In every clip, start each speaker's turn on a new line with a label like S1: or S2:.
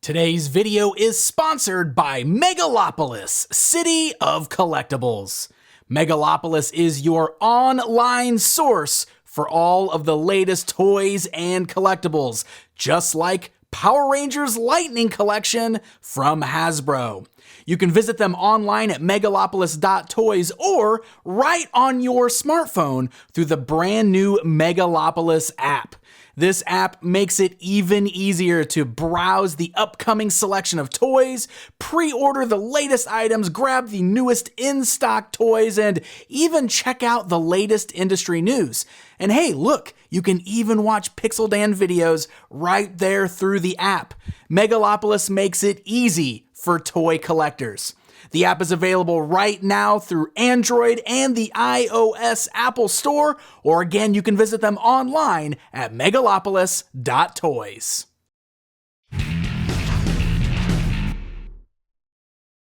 S1: Today's video is sponsored by Megalopolis, City of Collectibles. Megalopolis is your online source for all of the latest toys and collectibles, just like Power Rangers Lightning Collection from Hasbro. You can visit them online at megalopolis.toys or right on your smartphone through the brand new Megalopolis app. This app makes it even easier to browse the upcoming selection of toys, pre-order the latest items, grab the newest in-stock toys, and even check out the latest industry news. And hey, look, you can even watch Pixel Dan videos right there through the app. Megalopolis makes it easy for toy collectors. The app is available right now through Android and the iOS Apple Store, or again, you can visit them online at megalopolis.toys.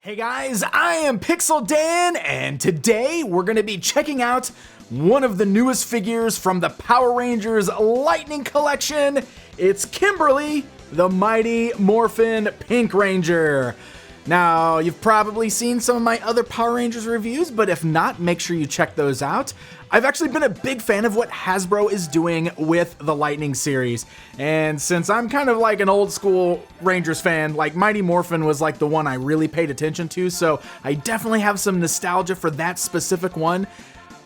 S1: Hey guys, I am Pixel Dan, and today we're going to be checking out one of the newest figures from the Power Rangers Lightning Collection. It's Kimberly, the mighty Morphin Pink Ranger. Now, you've probably seen some of my other Power Rangers reviews, but if not, make sure you check those out. I've actually been a big fan of what Hasbro is doing with the Lightning series, and since I'm kind of like an old school Rangers fan, like Mighty Morphin was like the one I really paid attention to, so I definitely have some nostalgia for that specific one.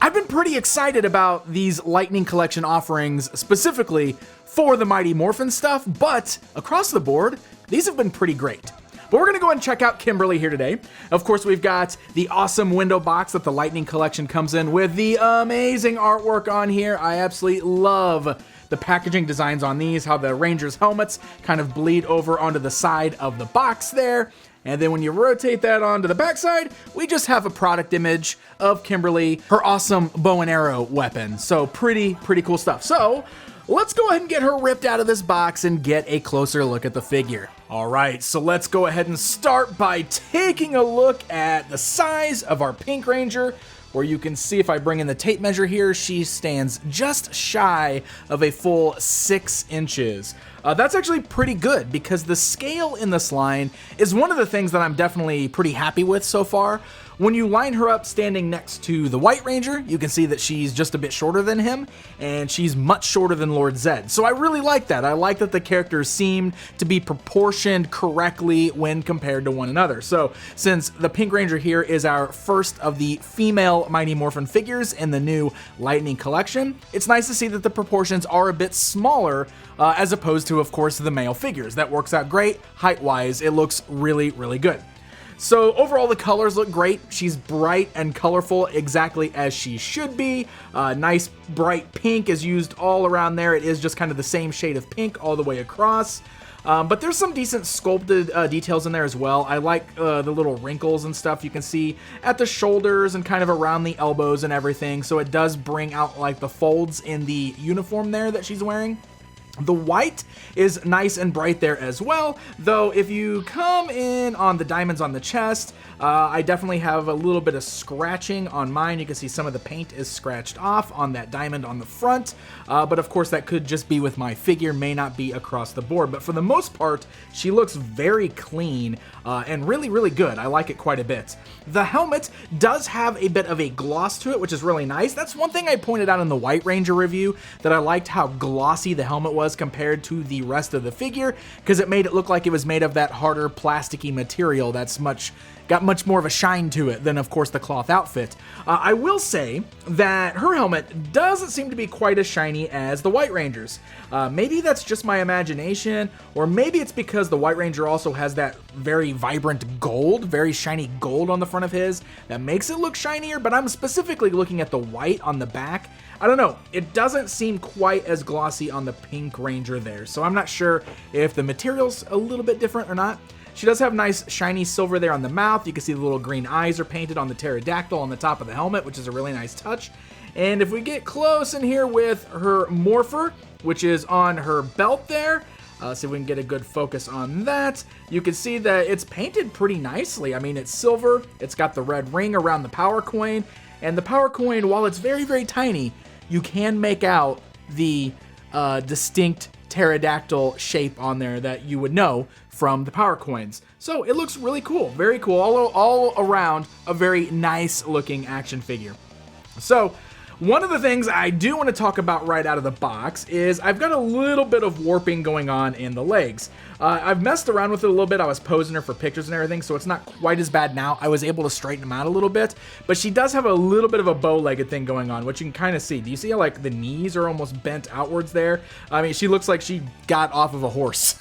S1: I've been pretty excited about these Lightning Collection offerings, specifically for the Mighty Morphin stuff, but across the board, these have been pretty great. But we're gonna go ahead and check out Kimberly here today. Of course, we've got the awesome window box that the Lightning Collection comes in with the amazing artwork on here. I absolutely love the packaging designs on these, how the Rangers helmets kind of bleed over onto the side of the box there. And then when you rotate that onto the backside, we just have a product image of Kimberly, her awesome bow and arrow weapon. So pretty cool stuff. So let's go ahead and get her ripped out of this box and get a closer look at the figure. All right, so let's go ahead and start by taking a look at the size of our Pink Ranger, where you can see if I bring in the tape measure here, she stands just shy of a full 6 inches. That's actually pretty good because the scale in this line is one of the things that I'm definitely pretty happy with so far. When you line her up standing next to the White Ranger, you can see that she's just a bit shorter than him, and she's much shorter than Lord Zed. So I really like that. I like that the characters seem to be proportioned correctly when compared to one another. So since the Pink Ranger here is our first of the female Mighty Morphin figures in the new Lightning Collection, it's nice to see that the proportions are a bit smaller as opposed to, of course, the male figures. That works out great. Height-wise, it looks really good. So overall, the colors look great. She's bright and colorful, exactly as she should be. Nice bright pink is used all around there. It is just kind of the same shade of pink all the way across. But there's some decent sculpted details in there as well. I like the little wrinkles and stuff you can see at the shoulders and kind of around the elbows and everything. So it does bring out like the folds in the uniform there that she's wearing. The white is nice and bright there as well, though if you come in on the diamonds on the chest, I definitely have a little bit of scratching on mine. You can see some of the paint is scratched off on that diamond on the front, but of course that could just be with my figure, may not be across the board. But for the most part, she looks very clean and really good. I like it quite a bit. The helmet does have a bit of a gloss to it, which is really nice. That's one thing I pointed out in the White Ranger review, that I liked how glossy the helmet was compared to the rest of the figure, because it made it look like it was made of that harder plasticky material that's got much more of a shine to it than, of course, the cloth outfit. I will say that her helmet doesn't seem to be quite as shiny as the White Ranger's. Maybe that's just my imagination, or maybe it's because the White Ranger also has that very vibrant gold, very shiny gold on the front of his that makes it look shinier, but I'm specifically looking at the white on the back. I don't know, it doesn't seem quite as glossy on the Pink Ranger there, so I'm not sure if the material's a little bit different or not. She does have nice shiny silver there on the mouth. You can see the little green eyes are painted on the pterodactyl on the top of the helmet, which is a really nice touch. And if we get close in here with her morpher, which is on her belt there, see if we can get a good focus on that. You can see that it's painted pretty nicely. I mean, it's silver, it's got the red ring around the power coin, and the power coin, while it's very tiny, you can make out the distinct pterodactyl shape on there that you would know from the Power Coins. So it looks really cool, very cool, all around a very nice looking action figure. So one of the things I do want to talk about right out of the box is I've got a little bit of warping going on in the legs. I've messed around with it a little bit. I was posing her for pictures and everything, so it's not quite as bad now. I was able to straighten them out a little bit, but she does have a little bit of a bow-legged thing going on, which you can kind of see. Do you see how like the knees are almost bent outwards there? I mean, she looks like she got off of a horse.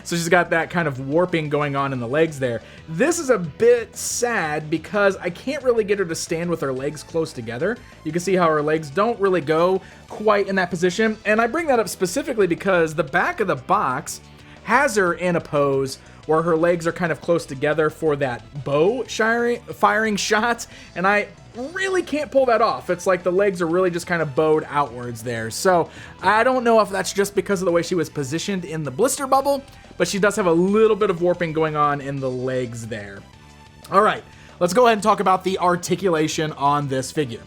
S1: So she's got that kind of warping going on in the legs there. This is a bit sad because I can't really get her to stand with her legs close together. You can see how her legs don't really go quite in that position. And I bring that up specifically because the back of the box has her in a pose where her legs are kind of close together for that bow firing shot, and I really can't pull that off. It's like the legs are really just kind of bowed outwards there. So I don't know if that's just because of the way she was positioned in the blister bubble, but she does have a little bit of warping going on in the legs there. All right, let's go ahead and talk about the articulation on this figure.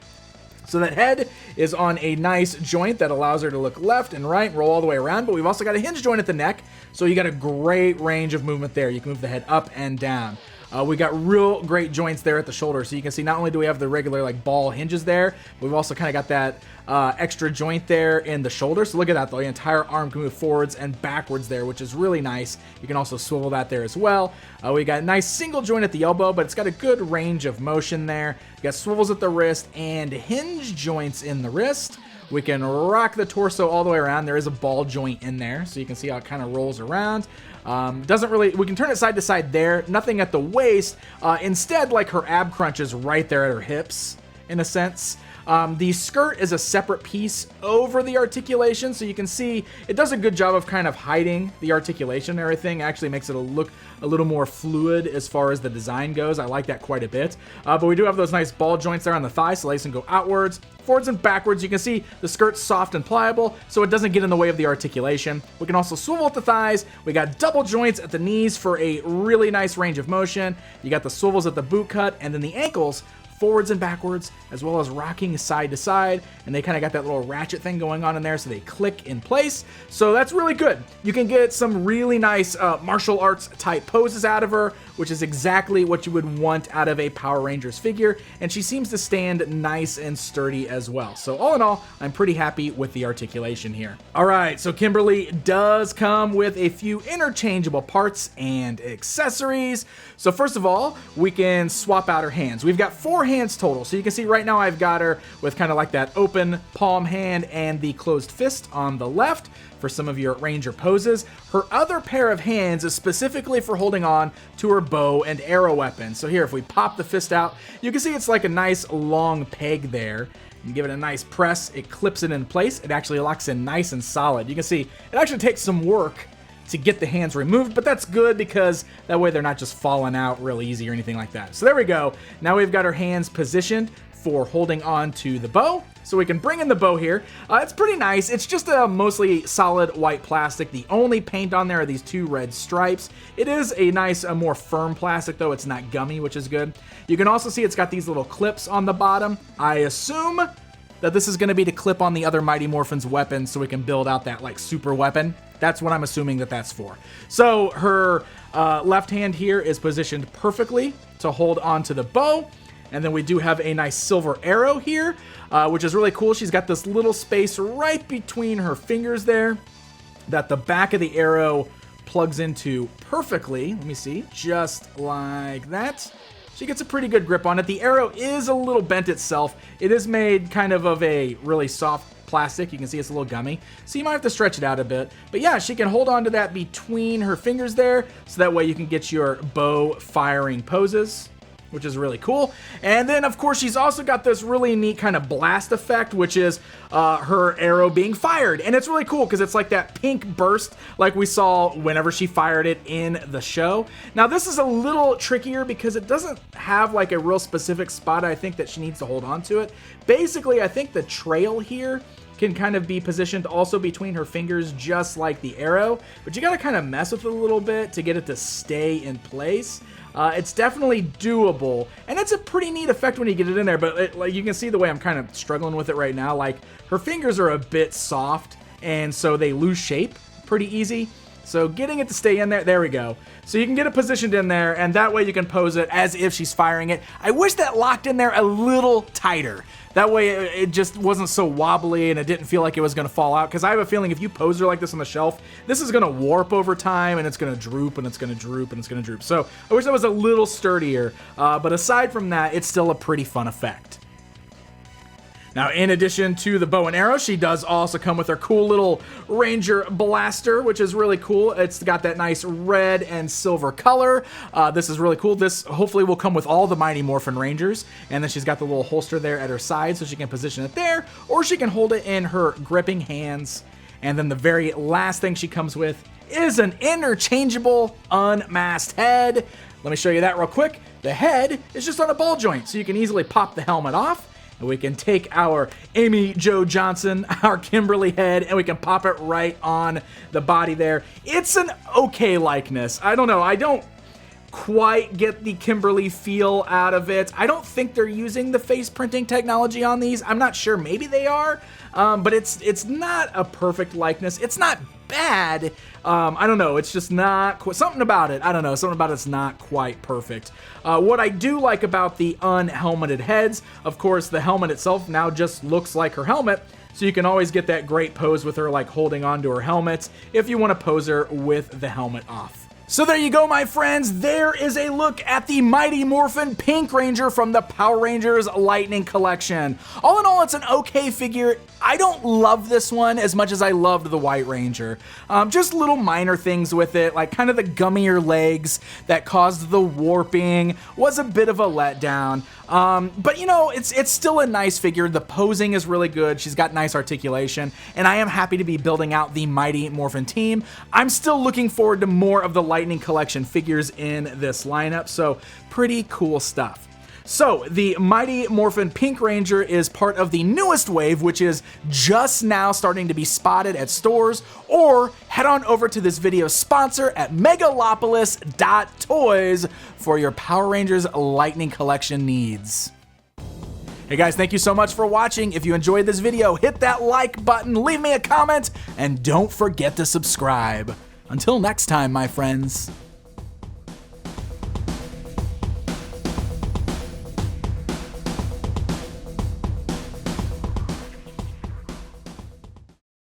S1: So that head is on a nice joint that allows her to look left and right and roll all the way around, but we've also got a hinge joint at the neck, so you got a great range of movement there. You can move the head up and down. We got real great joints there at the shoulder, so you can see not only do we have the regular like ball hinges there, we've also kind of got that extra joint there in the shoulder. So look at that, the entire arm can move forwards and backwards there, which is really nice. You can also swivel that there as well. We got a nice single joint at the elbow, but it's got a good range of motion there. You got swivels at the wrist and hinge joints in the wrist. We can rock the torso all the way around. There is a ball joint in there, so you can see how it kind of rolls around. Doesn't really, we can turn it side to side there, nothing at the waist. Instead, like her ab crunch is right there at her hips, in a sense. The skirt is a separate piece over the articulation, so you can see it does a good job of kind of hiding the articulation and everything. Actually makes it look a little more fluid as far as the design goes. I like that quite a bit. But we do have those nice ball joints there on the thigh, so legs can go outwards, forwards and backwards. You can see the skirt's soft and pliable, so it doesn't get in the way of the articulation. We can also swivel at the thighs. We got double joints at the knees for a really nice range of motion. You got the swivels at the boot cut, and then the ankles forwards and backwards, as well as rocking side to side, and they kind of got that little ratchet thing going on in there, so they click in place. So that's really good. You can get some really nice martial arts type poses out of her, which is exactly what you would want out of a Power Rangers figure, and she seems to stand nice and sturdy as well. So all in all, I'm pretty happy with the articulation here. All right, so Kimberly does come with a few interchangeable parts and accessories. So first of all, we can swap out her hands. We've got 4 hands total, so you can see right now I've got her with kind of like that open palm hand and the closed fist on the left for some of your ranger poses. Her other pair of hands is specifically for holding on to her bow and arrow weapon. So here, if we pop the fist out, you can see it's like a nice long peg there. You give it a nice press, it clips it in place. It actually locks in nice and solid. You can see it actually takes some work to get the hands removed, but that's good because that way they're not just falling out real easy or anything like that. So there we go. Now we've got our hands positioned for holding on to the bow. So we can bring in the bow here. It's pretty nice. It's just a mostly solid white plastic. The only paint on there are these 2 red stripes. It is a nice, more firm plastic though. It's not gummy, which is good. You can also see it's got these little clips on the bottom. I assume that this is going to be to clip on the other Mighty Morphin's weapons so we can build out that like super weapon. That's what I'm assuming that that's for. So her left hand here is positioned perfectly to hold onto the bow. And then we do have a nice silver arrow here, which is really cool. She's got this little space right between her fingers there that the back of the arrow plugs into perfectly. Let me see, just like that. She gets a pretty good grip on it. The arrow is a little bent itself. It is made kind of a really soft plastic. You can see it's a little gummy, so you might have to stretch it out a bit. But yeah, she can hold on to that between her fingers there, so that way you can get your bow firing poses, which is really cool. And then of course she's also got this really neat kind of blast effect, which is her arrow being fired. And it's really cool because it's like that pink burst like we saw whenever she fired it in the show. Now this is a little trickier because it doesn't have like a real specific spot I think that she needs to hold on to it. Basically, I think the trail here can kind of be positioned also between her fingers just like the arrow, but you gotta kind of mess with it a little bit to get it to stay in place. It's definitely doable, and it's a pretty neat effect when you get it in there, but like you can see the way I'm kind of struggling with it right now, like her fingers are a bit soft, and so they lose shape pretty easy. So getting it to stay in there we go. So you can get it positioned in there, and that way you can pose it as if she's firing it. I wish that locked in there a little tighter. That way it just wasn't so wobbly and it didn't feel like it was gonna fall out, because I have a feeling if you pose her like this on the shelf, this is gonna warp over time and it's gonna droop and it's gonna droop and it's gonna droop. So I wish that was a little sturdier, but aside from that, it's still a pretty fun effect. Now, in addition to the bow and arrow, she does also come with her cool little Ranger blaster, which is really cool. It's got that nice red and silver color. This is really cool. This hopefully will come with all the Mighty Morphin Rangers. And then she's got the little holster there at her side, so she can position it there, or she can hold it in her gripping hands. And then the very last thing she comes with is an interchangeable unmasked head. Let me show you that real quick. The head is just on a ball joint, so you can easily pop the helmet off. And we can take our Amy Jo Johnson, our Kimberly head, and we can pop it right on the body there. It's an okay likeness. I don't know. I don't quite get the Kimberly feel out of it. I don't think they're using the face printing technology on these. I'm not sure. Maybe they are. But it's not a perfect likeness. It's not bad. I don't know. It's just not something about it. I don't know. Something about it's not quite perfect. What I do like about the unhelmeted heads, of course, the helmet itself now just looks like her helmet. So you can always get that great pose with her like holding onto her helmet if you want to pose her with the helmet off. So there you go, my friends. There is a look at the Mighty Morphin Pink Ranger from the Power Rangers Lightning Collection. All in all, it's an okay figure. I don't love this one as much as I loved the White Ranger. Just little minor things with it, like kind of the gummier legs that caused the warping was a bit of a letdown. But you know, it's still a nice figure. The posing is really good. She's got nice articulation, and I am happy to be building out the Mighty Morphin team. I'm still looking forward to more of the Lightning Collection figures in this lineup, so pretty cool stuff. So, the Mighty Morphin Pink Ranger is part of the newest wave, which is just now starting to be spotted at stores, or head on over to this video's sponsor at megalopolis.toys for your Power Rangers Lightning Collection needs. Hey guys, thank you so much for watching. If you enjoyed this video, hit that like button, leave me a comment, and don't forget to subscribe. Until next time, my friends.